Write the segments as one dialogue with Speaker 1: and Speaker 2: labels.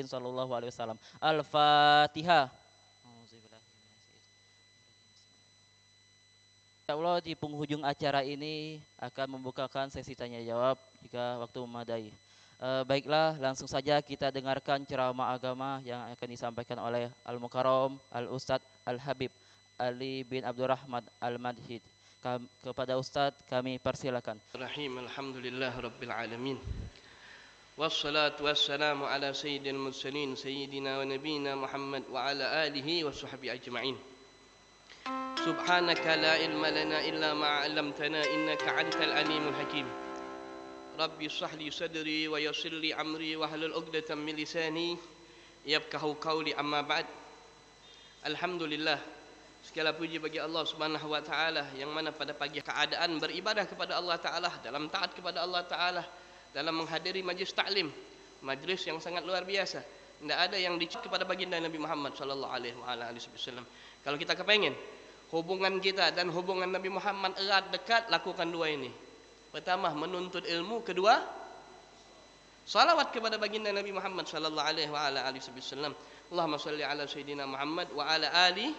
Speaker 1: Sallallahu Alaihi Wasallam. Al-Fatihah. Insya Allah di penghujung acara ini akan membukakan sesi tanya jawab jika waktu memadai. Baiklah, langsung saja kita dengarkan ceramah agama yang akan disampaikan oleh Al-Mukarram Al-Ustadz Al-Habib Ali bin Abdurrahman Al-Madhid. Kepada Ustadz kami persilakan.
Speaker 2: Rahim, alhamdulillah rabbil alamin. Wassalatu wassalamu ala sayyidil mursalin sayyidina wa nabiyina Muhammad wa ala alihi wa sahbihi ajma'in. Subhanaka la ilma lana illa ma 'allamtana innaka antal alimul hakim. Rabbi shrah li sadri wa yassir li amri wa hlul 'uqdatam min lisani yafqahu qawli, amma ba'd. Alhamdulillah, segala puji bagi Allah Subhanahu wa taala yang mana pada pagi keadaan beribadah kepada Allah taala, dalam taat kepada Allah taala, dalam menghadiri majlis taklim, majlis yang sangat luar biasa. Tidak ada yang dicek kepada baginda Nabi Muhammad sallallahu alaihi wasallam. Kalau kita kepengen hubungan kita dan hubungan Nabi Muhammad erat dekat, lakukan dua ini. Pertama, menuntut ilmu. Kedua, salawat kepada baginda Nabi Muhammad sallallahu alaihi wasallam. Allahumma shalli ala sayyidina Muhammad wa ala ali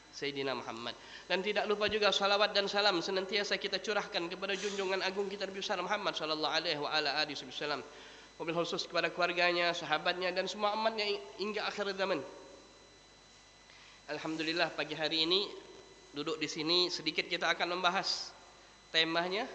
Speaker 2: Sayyidina Muhammad. Dan tidak lupa juga salawat dan salam senantiasa kita curahkan kepada junjungan agung kita Nabi besar Muhammad sallallahu alaihi wasallam. Wabil khusus kepada keluarganya, sahabatnya dan semua umatnya hingga akhir zaman. Alhamdulillah, pagi hari ini duduk di sini sedikit kita akan membahas temanya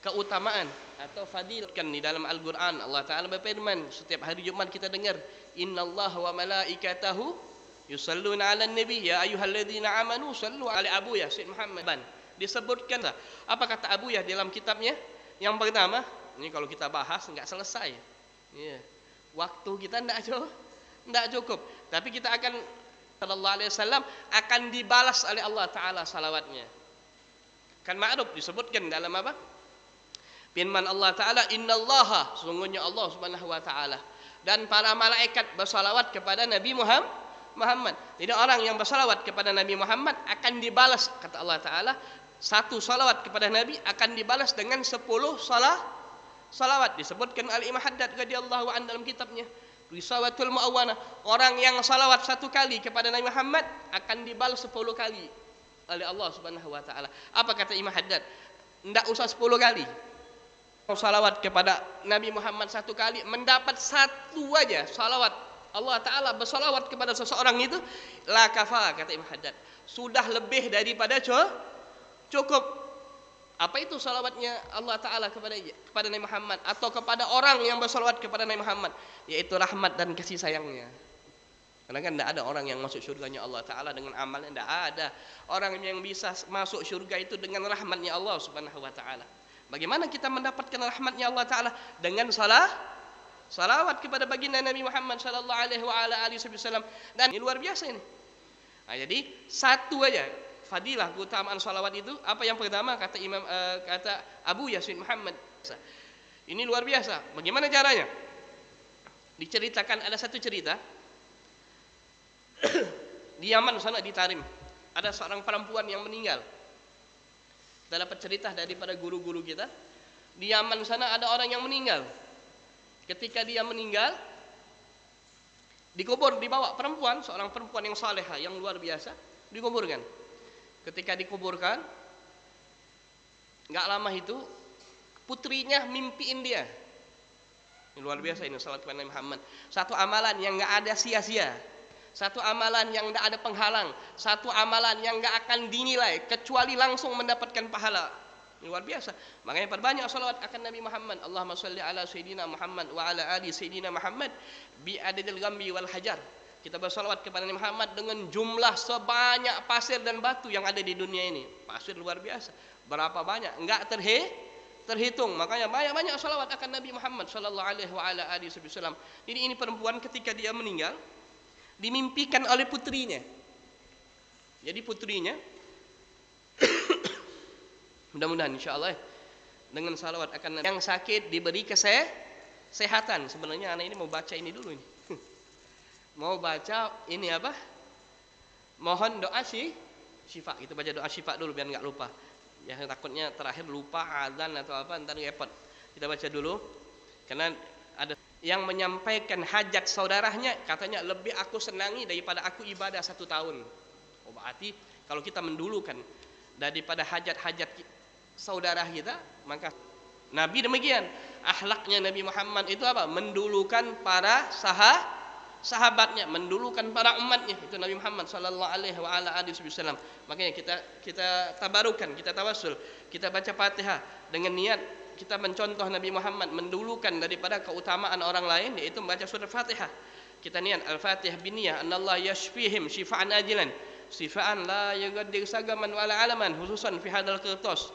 Speaker 2: keutamaan atau fadilatkan di dalam Al-Qur'an. Allah Taala berfirman, setiap hari Jumat kita dengar, innallaha wa malaikatahu yusalluna 'alan nabi ya ayyuhalladzina amanu sallu 'alaihi Abu ya Syekh Muhammad. Disebutkan apa kata Abu ya dalam kitabnya? Yang pertama, ini kalau kita bahas enggak selesai. Ya. Waktu kita enggak cukup. Tapi kita akan sallallahu alaihi wasallam akan dibalas oleh Allah taala salawatnya. Kan ma'ruf disebutkan dalam apa? Firman Allah taala, innallaha, sungguhnya Allah Subhanahu wa taala dan para malaikat bersalawat kepada Nabi Muhammad. Jadi orang yang bersalawat kepada Nabi Muhammad akan dibalas, kata Allah Ta'ala, satu salawat kepada Nabi akan dibalas dengan 10 salawat. Disebutkan Al-Imam Haddad radhiyallahu anhu dalam kitabnya Risawatul Mu'awwana, orang yang salawat satu kali kepada Nabi Muhammad akan dibalas 10 kali oleh Allah Subhanahu wa taala. Apa kata Imam Haddad? Tidak usah 10 kali. Salawat kepada Nabi Muhammad satu kali, mendapat satu aja salawat Allah Ta'ala bersalawat kepada seseorang itu, la kafa, kata Imam Haddad, sudah lebih daripada cukup. Apa itu salawatnya Allah Ta'ala kepada Nabi Muhammad atau kepada orang yang bersalawat kepada Nabi Muhammad? Yaitu rahmat dan kasih sayangnya. Karena kan tidak ada orang yang masuk surganya Allah Ta'ala dengan amalnya, tidak ada. Orang yang bisa masuk surga itu dengan rahmatnya Allah Subhanahu wa Ta'ala. Bagaimana kita mendapatkan rahmatnya Allah Ta'ala? Dengan salawat kepada baginda Nabi Muhammad sallallahu alaihi wasallam. Dan ini luar biasa ini. Nah, jadi satu aja fadilah keutamaan salawat itu. Apa yang pertama kata kata Abu Yasin Muhammad. Ini luar biasa. Bagaimana caranya? Diceritakan, ada satu cerita. Di Yaman sana, di Tarim, ada seorang perempuan yang meninggal. Kita dapat cerita daripada guru-guru kita. Di Yaman sana ada orang yang meninggal. Ketika dia meninggal, dikubur, dibawa perempuan, seorang perempuan yang salehah, yang luar biasa, dikuburkan. Ketika dikuburkan, nggak lama itu putrinya mimpiin dia. Ini luar biasa ini salat kepada Nabi Muhammad. Satu amalan yang nggak ada sia-sia, satu amalan yang nggak ada penghalang, satu amalan yang nggak akan dinilai kecuali langsung mendapatkan pahala. Ini luar biasa. Makanya perbanyak salawat akan Nabi Muhammad. Allahumma shalli ala sayyidina Muhammad wa ala ali sayyidina Muhammad bi adadil ghambi wal hajar. Kita bersalawat kepada Nabi Muhammad dengan jumlah sebanyak pasir dan batu yang ada di dunia ini. Pasir luar biasa. Berapa banyak? Enggak terhitung. Makanya banyak-banyak salawat akan Nabi Muhammad sallallahu alaihi wa ala alihi wasallam. Jadi ini perempuan ketika dia meninggal dimimpikan oleh putrinya. Jadi putrinya mudah-mudahan insyaallah dengan salawat akan yang sakit diberi kesehatan. Sebenarnya anak ini mau baca ini dulu ini. Mau baca ini apa? Mohon doa syifa. Kita baca doa syifa dulu biar enggak lupa. Ya takutnya terakhir lupa azan atau apa, entar repot. Kita baca dulu karena ada yang menyampaikan hajat saudaranya, katanya lebih aku senangi daripada aku ibadah 1 tahun. Oh, berarti kalau kita mendulukan daripada hajat-hajat saudara kita, maka Nabi demikian. Akhlaknya Nabi Muhammad itu apa? Mendulukan para sahabatnya, mendulukan para umatnya. Itu Nabi Muhammad sallallahu alaihi wasallam. Makanya kita tabarukan, kita tawassul, kita baca Fatihah dengan niat kita mencontoh Nabi Muhammad, mendulukan daripada keutamaan orang lain, yaitu membaca surat Fatihah. Kita niat Al-Fatihah biniyah anallah yashfihim shifaan ajilan, shifaan la yughaddir sagaman wala alaman, khususan fi hadal qirtas.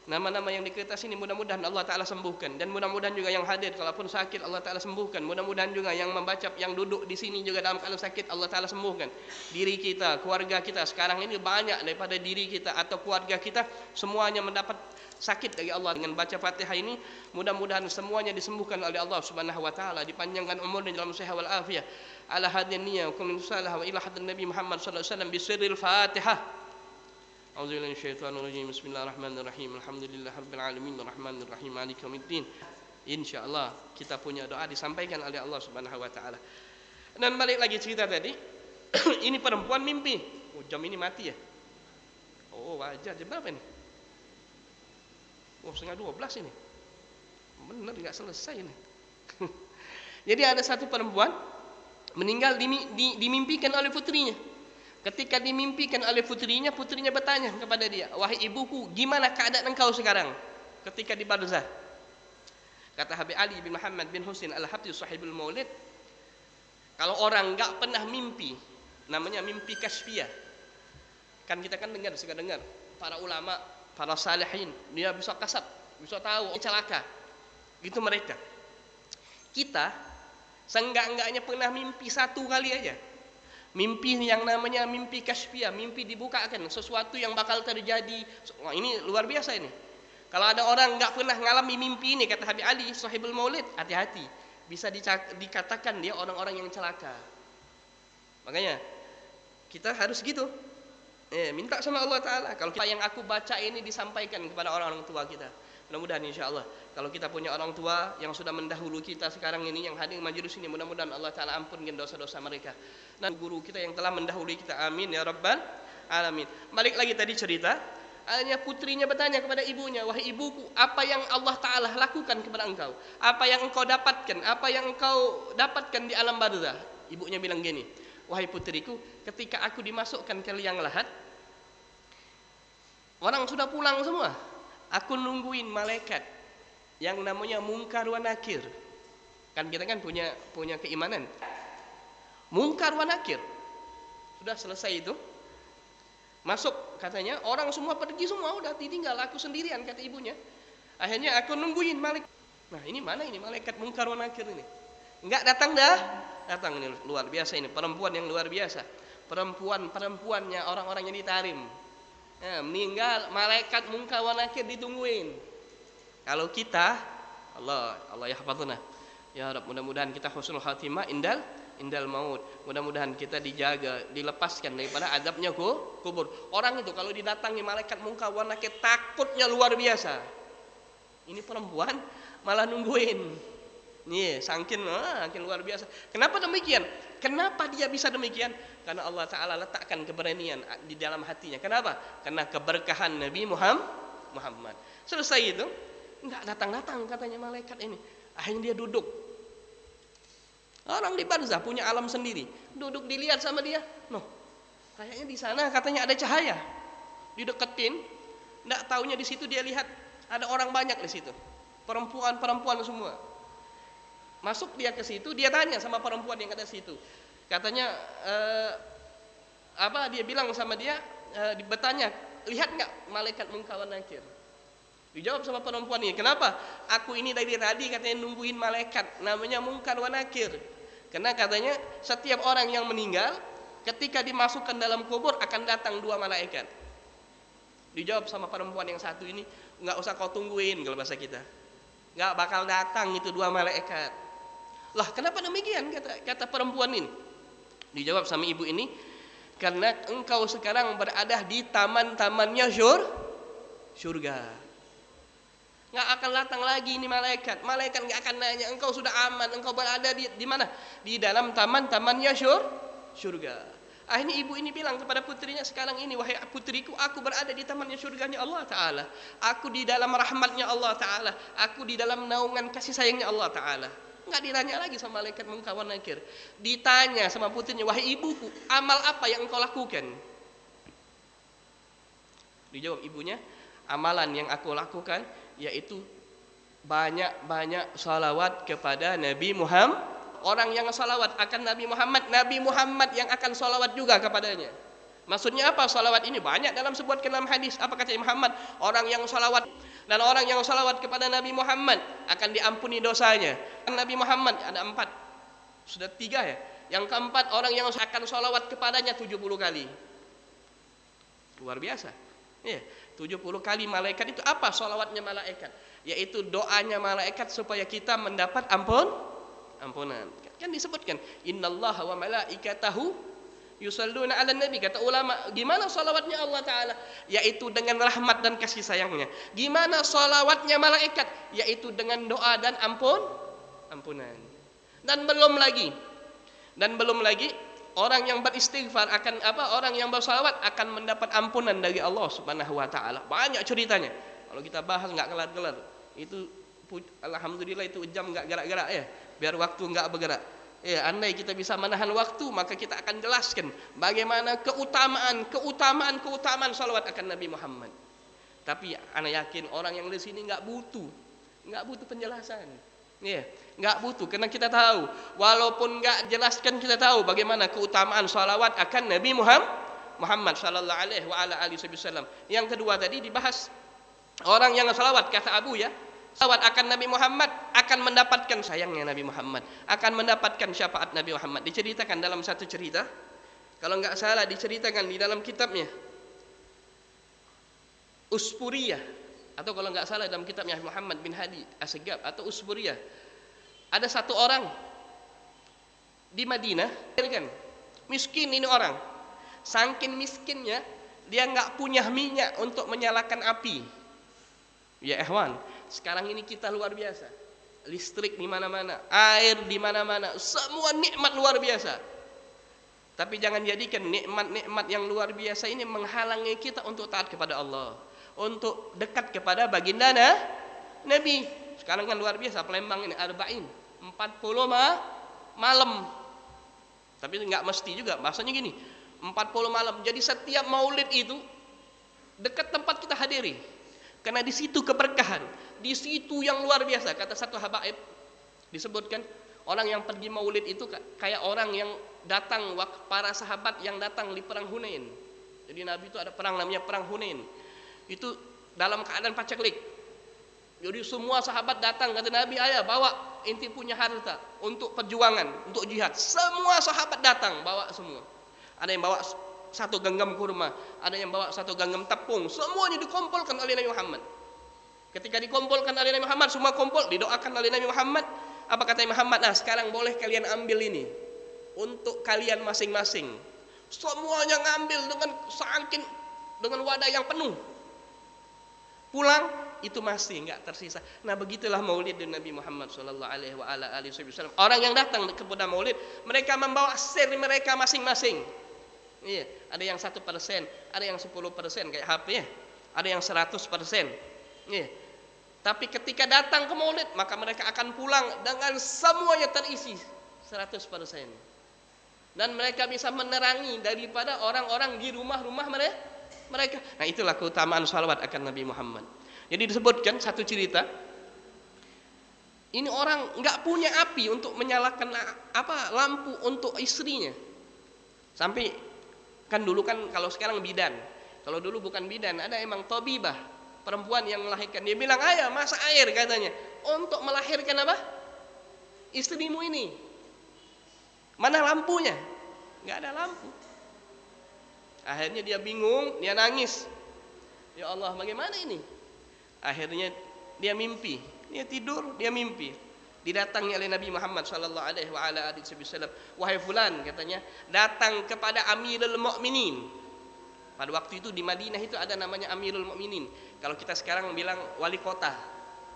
Speaker 2: Nama-nama yang di kertas ini mudah-mudahan Allah Ta'ala sembuhkan. Dan mudah-mudahan juga yang hadir kalaupun sakit Allah Ta'ala sembuhkan. Mudah-mudahan juga yang membaca, yang duduk di sini juga dalam keadaan sakit Allah Ta'ala sembuhkan. Diri kita, keluarga kita, sekarang ini banyak daripada diri kita atau keluarga kita semuanya mendapat sakit dari Allah. Dengan baca Fatihah ini mudah-mudahan semuanya disembuhkan oleh Allah Subhanahu wa taala, dipanjangkan umurnya dalam sehat wal afiyah. Ala hadhihi niyyah wa kullu salah wa ila hadratin Nabi Muhammad sallallahu alaihi wasallam bi sirril Fatihah. A'udzubillahi minasyaitonir rajim. Bismillahirrahmanirrahim. Alhamdulillahirabbil alamin arrahmanir rahim maliki yaumiddin. Insyaallah kita punya doa disampaikan oleh Allah Subhanahu wa taala. Dan balik lagi cerita tadi. Ini perempuan mimpi. Oh, jam ini mati ya? Oh, wajar. Jam berapa ini? Oh, 11:30 ini. Benar enggak selesai ini. Jadi ada satu perempuan meninggal dimimpikan oleh putrinya. Ketika dimimpikan oleh putrinya, putrinya bertanya kepada dia, "Wahai ibuku, gimana keadaan engkau sekarang ketika di barzah?" Kata Habib Ali bin Muhammad bin Husain Al-Habsyi sahibul Maulid, kalau orang enggak pernah mimpi, namanya mimpi kasfiyah. Kan kita kan suka dengar para ulama, para salihin, dia bisa kasab, bisa tahu celaka. Itu mereka. Kita seenggak-enggaknya pernah mimpi 1 kali aja. Mimpi yang namanya mimpi kasfiyah, mimpi dibukakan sesuatu yang bakal terjadi. Wah, ini luar biasa ini. Kalau ada orang enggak pernah ngalami mimpi ini, kata Habib Ali sahibul Maulid, hati-hati. Bisa dikatakan dia orang-orang yang celaka. Makanya kita harus gitu. Minta sama Allah Ta'ala. Kalau kita yang aku baca ini disampaikan kepada orang-orang tua kita. Mudah-mudahan insyaAllah kalau kita punya orang tua yang sudah mendahulu kita sekarang ini, yang hadir majelis ini, mudah-mudahan Allah Ta'ala ampunkan dosa-dosa mereka. Dan guru kita yang telah mendahului kita, amin ya rabbal alamin. Balik lagi tadi cerita, hanya putrinya bertanya kepada ibunya, "Wahai ibuku, apa yang Allah Ta'ala lakukan kepada engkau? Apa yang engkau dapatkan? Apa yang engkau dapatkan di alam barzah?" Ibunya bilang gini, "Wahai putriku, ketika aku dimasukkan ke liang lahat, orang sudah pulang semua. Aku nungguin malaikat yang namanya Munkar wa Nakir." Kan kita kan punya keimanan. Munkar wa Nakir. Sudah selesai itu. Masuk katanya, orang semua pergi semua, udah ditinggal aku sendirian, kata ibunya. Akhirnya aku nungguin malaikat. Nah, ini mana ini malaikat Munkar wa Nakir ini? Enggak datang dah. Datang ini luar biasa ini, perempuan yang luar biasa. Perempuannya orang-orang yang ditarim. Meninggal, malaikat Munkar wa Nakir ditungguin. Kalau kita, Allah yahfazuna. Ya Rabb, mudah-mudahan kita husnul khatimah indal maut. Mudah-mudahan kita dijaga, dilepaskan daripada azabnya kubur. Orang itu kalau didatangi malaikat Munkar wa Nakir takutnya luar biasa. Ini perempuan malah nungguin. Nih, makin luar biasa. Kenapa demikian? Kenapa dia bisa demikian? Karena Allah Ta'ala letakkan keberanian di dalam hatinya. Kenapa? Karena keberkahan Nabi Muhammad. Selesai itu, enggak datang-datang katanya malaikat ini. Akhirnya dia duduk. Orang di barzah punya alam sendiri. Duduk dilihat sama dia. Noh, kayaknya di sana katanya ada cahaya. Dideketin, enggak taunya di situ dia lihat ada orang banyak di situ. Perempuan semua. Masuk dia ke situ, dia tanya sama perempuan yang ada di situ. Katanya dia bilang sama dia, bertanya, "Lihat enggak malaikat Munkar wa Nakir?" Dijawab sama perempuan ini, "Kenapa? Aku ini dari tadi katanya nungguin malaikat namanya Munkar wa Nakir." Karena katanya setiap orang yang meninggal ketika dimasukkan dalam kubur akan datang 2 malaikat. Dijawab sama perempuan yang satu ini, "Enggak usah kau tungguin," kalau bahasa kita. Enggak bakal datang itu 2 malaikat. Lah, kenapa demikian kata perempuan ini? Dijawab sama ibu ini, "Karena engkau sekarang berada di taman-tamannya surga." Nggak akan datang lagi ini malaikat. Malaikat nggak akan nanya, engkau sudah aman, engkau berada di mana? Di dalam taman-tamannya surga. Akhirnya ibu ini bilang kepada putrinya sekarang ini, wahai putriku, aku berada di tamannya surganya Allah Ta'ala. Aku di dalam rahmatnya Allah Ta'ala. Aku di dalam naungan kasih sayangnya Allah Ta'ala. Nggak ditanya lagi sama malaikat munkar wan nakir. Ditanya sama putrinya, wahai ibuku, amal apa yang engkau lakukan? Dijawab ibunya, amalan yang aku lakukan yaitu banyak-banyak salawat kepada Nabi Muhammad. Orang yang salawat akan Nabi Muhammad yang akan salawat juga kepadanya. Maksudnya apa salawat ini? Banyak dalam sebuah dalam hadis. Apa kata Muhammad? Orang yang salawat dan orang yang salawat kepada Nabi Muhammad akan diampuni dosanya. Nabi Muhammad ada 4, sudah 3 ya. Yang keempat, orang yang akan salawat kepadanya 70 kali. Luar biasa. Ya, 70 kali malaikat itu apa salawatnya malaikat? Yaitu doanya malaikat supaya kita mendapat ampunan. Kan disebutkan innallaha wa malaikatahu yusalluna 'alan nabi. Kata ulama, gimana salawatnya Allah Ta'ala? Yaitu dengan rahmat dan kasih sayangnya. Gimana salawatnya malaikat? Yaitu dengan doa dan ampunan. Dan belum lagi orang yang beristighfar akan orang yang bersalawat akan mendapat ampunan dari Allah Subhanahu wa Ta'ala. Banyak ceritanya. Kalau kita bahas nggak kelar-kelar. Itu alhamdulillah itu jam nggak gerak-gerak ya. Biar waktu nggak bergerak. Ya, andai kita bisa menahan waktu, maka kita akan jelaskan bagaimana keutamaan salawat akan Nabi Muhammad. Tapi ana yakin orang yang di sini nggak butuh penjelasan. Ya, nggak butuh karena kita tahu, walaupun nggak jelaskan kita tahu bagaimana keutamaan salawat akan Nabi Muhammad sallallahu alaihi wasallam. Yang kedua tadi dibahas orang yang salawat, kata Abu ya. Salawat akan Nabi Muhammad akan mendapatkan sayangnya Nabi Muhammad, akan mendapatkan syafaat Nabi Muhammad. Diceritakan dalam satu cerita, kalau nggak salah diceritakan di dalam kitabnya Usburiyah, atau kalau nggak salah dalam kitabnya Muhammad bin Hadi As-Segaf atau Usburiyah. Ada satu orang di Madinah, kan miskin ini orang, saking miskinnya dia nggak punya minyak untuk menyalakan api. Ya ikhwan, sekarang ini kita luar biasa. Listrik di mana-mana, air di mana-mana, semua nikmat luar biasa. Tapi jangan jadikan nikmat-nikmat yang luar biasa ini menghalangi kita untuk taat kepada Allah, untuk dekat kepada baginda Nabi. Sekarang kan luar biasa, Palembang ini 40 malam. Tapi nggak mesti juga, bahasanya gini, 40 malam. Jadi setiap maulid itu dekat tempat kita hadiri. Karena di situ keberkahan, di situ yang luar biasa. Kata satu habaib disebutkan, orang yang pergi maulid itu kayak orang yang datang, para sahabat yang datang di perang Hunain. Jadi Nabi itu ada perang namanya perang Hunain. Itu dalam keadaan paceklik. Jadi semua sahabat datang, kata Nabi, ayah bawa inti punya harta untuk perjuangan, untuk jihad. Semua sahabat datang, bawa semua. Ada yang bawa 1 genggam kurma, ada yang bawa 1 genggam tepung, semuanya dikumpulkan oleh Nabi Muhammad. Ketika dikumpulkan oleh Nabi Muhammad, semua kumpul, didoakan oleh Nabi Muhammad. Apa kata Nabi Muhammad? Nah sekarang boleh kalian ambil ini untuk kalian masing-masing. Semuanya ngambil dengan wadah yang penuh. Pulang itu masih nggak tersisa. Nah begitulah maulid Nabi Muhammad sallallahu alaihi wasallam. Orang yang datang kepada maulid, mereka membawa sir mereka masing-masing. Iya, ada yang 1%, ada yang 10% kayak HP ya, ada yang 100%. Iya. Tapi ketika datang ke maulid, maka mereka akan pulang dengan semuanya terisi 100%. Dan mereka bisa menerangi daripada orang-orang di rumah-rumah mereka. Nah, itulah keutamaan salawat akan Nabi Muhammad. Jadi disebutkan satu cerita, ini orang nggak punya api untuk menyalakan lampu untuk istrinya. Sampai kan dulu kan, kalau sekarang bidan, kalau dulu bukan bidan, ada emang tabibah, perempuan yang melahirkan. Dia bilang, ayah masak air katanya untuk melahirkan istrimu ini. Mana lampunya? Nggak ada lampu. Akhirnya dia bingung, dia nangis. Ya Allah, bagaimana ini? Akhirnya dia mimpi, dia tidur, dia mimpi. Didatangi oleh Nabi Muhammad sallallahu alaihi wasallam. Wahai fulan, katanya, datang kepada Amirul Mukminin. Pada waktu itu di Madinah itu ada namanya Amirul Mukminin. Kalau kita sekarang bilang wali kota.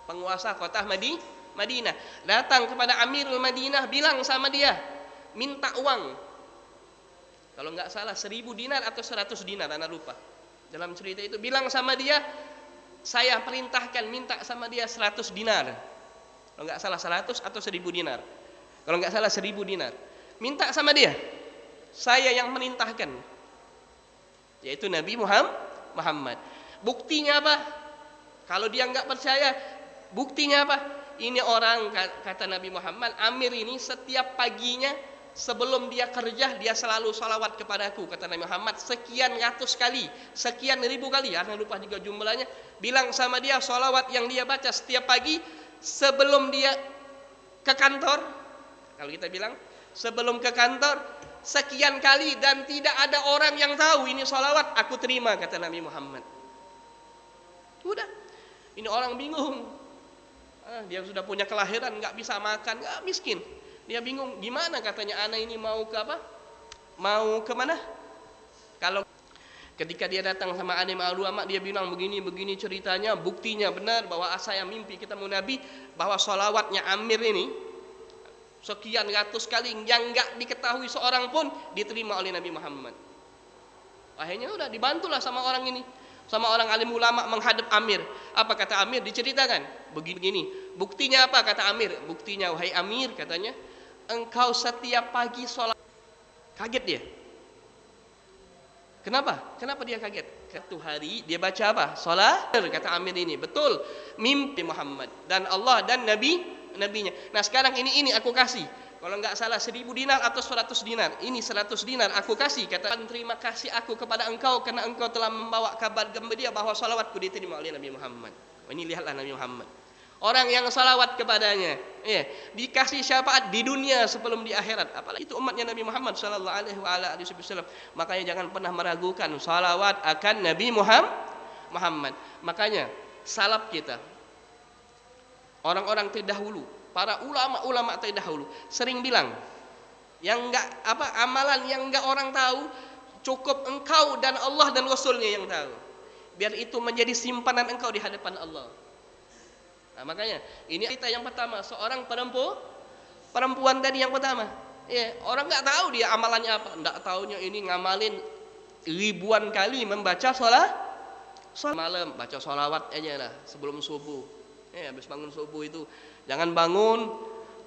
Speaker 2: penguasa kota Madinah. Datang kepada Amirul Madinah, bilang sama dia, minta uang. Kalau nggak salah 1000 dinar atau 100 dinar, anak lupa. Dalam cerita itu bilang sama dia, saya perintahkan minta sama dia 100 dinar. Kalau nggak salah 100 atau 1000 dinar. Kalau nggak salah 1000 dinar. Minta sama dia. Saya yang merintahkan. Yaitu Nabi Muhammad. Buktinya apa? Kalau dia nggak percaya, buktinya apa? Ini orang, kata Nabi Muhammad, Amir ini setiap paginya sebelum dia kerja, dia selalu salawat kepadaku, kata Nabi Muhammad, sekian ratus kali, sekian ribu kali, karena lupa juga jumlahnya. Bilang sama dia, salawat yang dia baca setiap pagi sebelum dia ke kantor, kalau kita bilang sebelum ke kantor, sekian kali, dan tidak ada orang yang tahu ini salawat, aku terima, kata Nabi Muhammad. Udah, ini orang bingung. Dia sudah punya kelahiran, nggak bisa makan, nggak, miskin. Dia bingung, gimana katanya anak ini mau ke apa? Mau ke mana? Kalau ketika dia datang sama alim ulama, dia bilang begini ceritanya, buktinya benar bahwa saya mimpi ketemu Nabi, bahwa sholawatnya Amir ini sekian ratus kali yang nggak diketahui seorang pun diterima oleh Nabi Muhammad. Akhirnya udah dibantulah sama orang ini, sama orang alim ulama menghadap Amir. Apa kata Amir? Diceritakan begini. Buktinya apa kata Amir? Buktinya, wahai Amir, katanya, engkau setiap pagi sholat. Kaget dia. Kenapa? Kenapa dia kaget? Satu hari dia baca apa? Sholat. Kata Amir ini, betul, mimpi Muhammad dan Allah dan nabinya. Nah sekarang ini aku kasih. Kalau nggak salah 1000 dinar atau 100 dinar. Ini 100 dinar aku kasih. Katakan terima kasih aku kepada engkau karena engkau telah membawa kabar gembira bahwa salawatku diterima oleh Nabi Muhammad. Ini lihatlah Nabi Muhammad. Orang yang salawat kepadanya, dikasih syafaat di dunia sebelum di akhirat. Apalagi itu umatnya Nabi Muhammad sallallahu alaihi wasallam. Makanya jangan pernah meragukan salawat akan Nabi Muhammad. Makanya salaf kita, orang-orang terdahulu, para ulama-ulama terdahulu sering bilang, yang enggak amalan yang enggak orang tahu, cukup engkau dan Allah dan Rasulnya yang tahu. Biar itu menjadi simpanan engkau di hadapan Allah. Nah, makanya ini cerita yang pertama, seorang perempuan tadi yang pertama. Orang enggak tahu dia amalannya apa, enggak tahunya ini ngamalin ribuan kali membaca sholat malam, baca sholawat aja lah sebelum subuh. Habis bangun subuh itu jangan bangun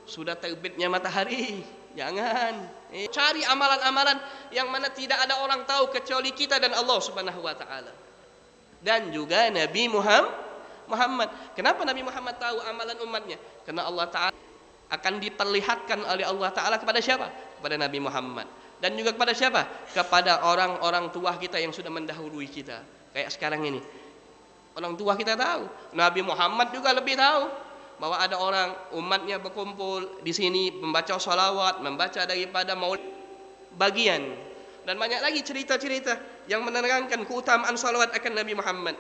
Speaker 2: sudah terbitnya matahari, jangan. Cari amalan-amalan yang mana tidak ada orang tahu kecuali kita dan Allah Subhanahu wa taala. Dan juga Nabi Muhammad. Kenapa Nabi Muhammad tahu amalan umatnya? Karena Allah taala akan diperlihatkan oleh Allah taala kepada siapa? Kepada Nabi Muhammad. Dan juga kepada siapa? Kepada orang-orang tua kita yang sudah mendahului kita. Kayak sekarang ini. Orang tua kita tahu. Nabi Muhammad juga lebih tahu bahwa ada orang umatnya berkumpul di sini membaca sholawat, membaca daripada maulid bagian, dan banyak lagi cerita-cerita yang menerangkan keutamaan sholawat akan Nabi Muhammad.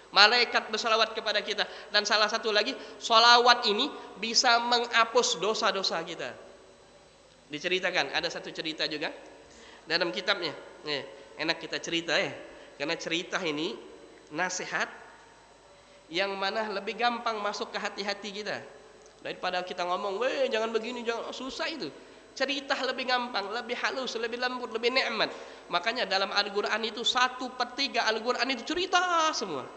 Speaker 2: Malaikat bersalawat kepada kita, dan salah satu lagi, sholawat ini bisa menghapus dosa-dosa kita. Diceritakan, ada satu cerita juga dalam kitabnya. Enak kita cerita karena cerita ini nasihat yang mana lebih gampang masuk ke hati-hati kita daripada kita ngomong, jangan begini, jangan, susah itu. Cerita lebih gampang, lebih halus, lebih lembut, lebih nikmat. Makanya dalam Al-Quran itu 1/3 Al-Quran itu cerita semua.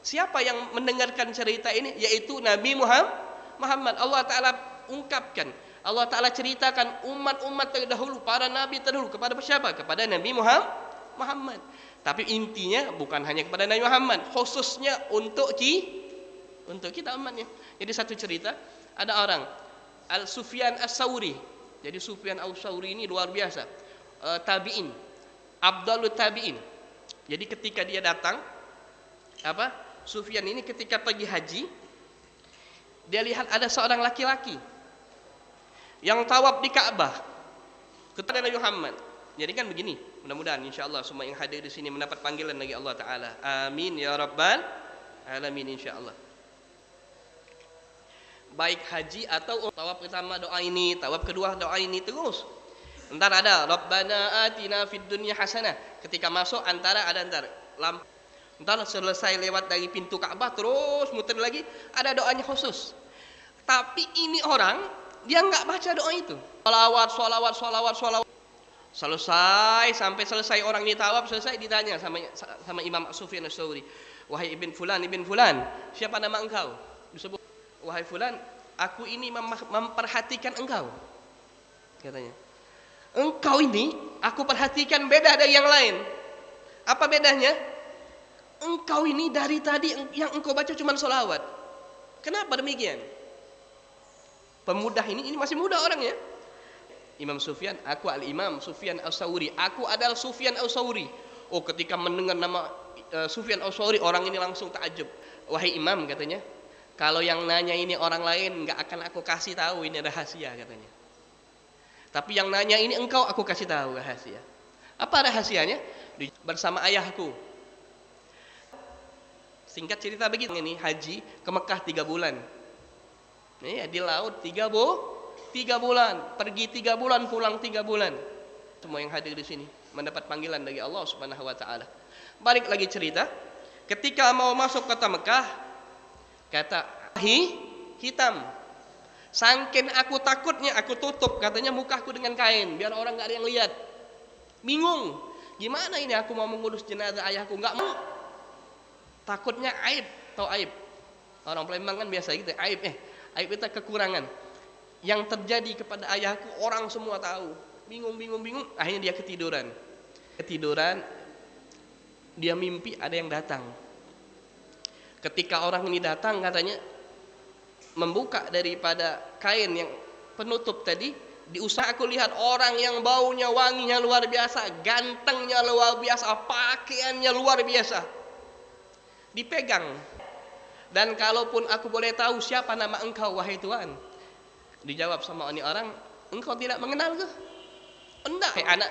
Speaker 2: Siapa yang mendengarkan cerita ini? Yaitu Nabi Muhammad. Allah Ta'ala ungkapkan, Allah Ta'ala ceritakan umat-umat terdahulu, para nabi terdahulu, kepada siapa? Kepada Nabi Muhammad. Tapi intinya bukan hanya kepada Nabi Muhammad, khususnya untuk kita umatnya. Jadi satu cerita, ada orang Al-Sufyan As-Sawri. Jadi Sufyan As-Sawri ini luar biasa, tabi'in, Abdullah tabi'in. Jadi ketika dia datang, Sufyan ini ketika pergi haji, dia lihat ada seorang laki-laki yang tawaf di Ka'bah kepada Nabi Muhammad. Jadi kan begini, mudah-mudahan insyaallah semua yang hadir di sini mendapat panggilan dari Allah Ta'ala. Amin ya rabbal alamin insyaallah. Baik haji atau tawaf pertama doa ini, tawaf kedua doa ini terus. Entar ada Rabbana atina fid dunya hasanah. Ketika masuk antara ada lampu. Entahlah selesai lewat dari pintu Ka'bah terus muter lagi, ada doanya khusus. Tapi ini orang dia nggak baca doa itu. Salawat, salawat, salawat, salawat. Selesai, sampai selesai orang ini tawaf, selesai ditanya sama Imam Sufyan Ats-Tsauri, wahai ibn fulan, siapa nama engkau? Disebut, wahai fulan, aku ini memperhatikan engkau, katanya. Engkau ini aku perhatikan beda dari yang lain. Apa bedanya? Engkau ini dari tadi yang engkau baca cuma sholawat. Kenapa demikian? Pemuda ini masih muda orangnya. Imam Sufyan, aku al-Imam Sufyan Ats-Tsauri. Aku adalah Sufyan Ats-Tsauri. Oh, ketika mendengar nama Sufyan Ats-Tsauri, orang ini langsung takjub. Wahai Imam, katanya, kalau yang nanya ini orang lain, nggak akan aku kasih tahu, ini rahasia, katanya. Tapi yang nanya ini engkau, aku kasih tahu rahasia. Apa rahasianya? Bersama ayahku. Singkat cerita begitu, ini haji ke Mekah 3 bulan. Nih, di laut 3 bulan, pergi 3 bulan, pulang 3 bulan. Semua yang hadir di sini mendapat panggilan dari Allah Subhanahu wa taala. Balik lagi cerita, ketika mau masuk kota Mekah, kata hitam. Saking aku takutnya, aku tutup katanya mukaku dengan kain biar orang enggak ada yang lihat. Bingung, gimana ini aku mau mengurus jenazah ayahku, enggak mau. Takutnya aib, tahu aib. Orang Palembang kan biasa gitu, aib itu kekurangan. Yang terjadi kepada ayahku orang semua tahu. Bingung. Akhirnya dia ketiduran. Dia mimpi ada yang datang. Ketika orang ini datang, katanya membuka daripada kain yang penutup tadi, diusah aku lihat orang yang baunya wanginya luar biasa, gantengnya luar biasa, pakaiannya luar biasa. Dipegang. Dan kalaupun aku boleh tahu siapa nama engkau wahai Tuhan, dijawab sama ini orang, engkau tidak mengenalku? Enggak, anak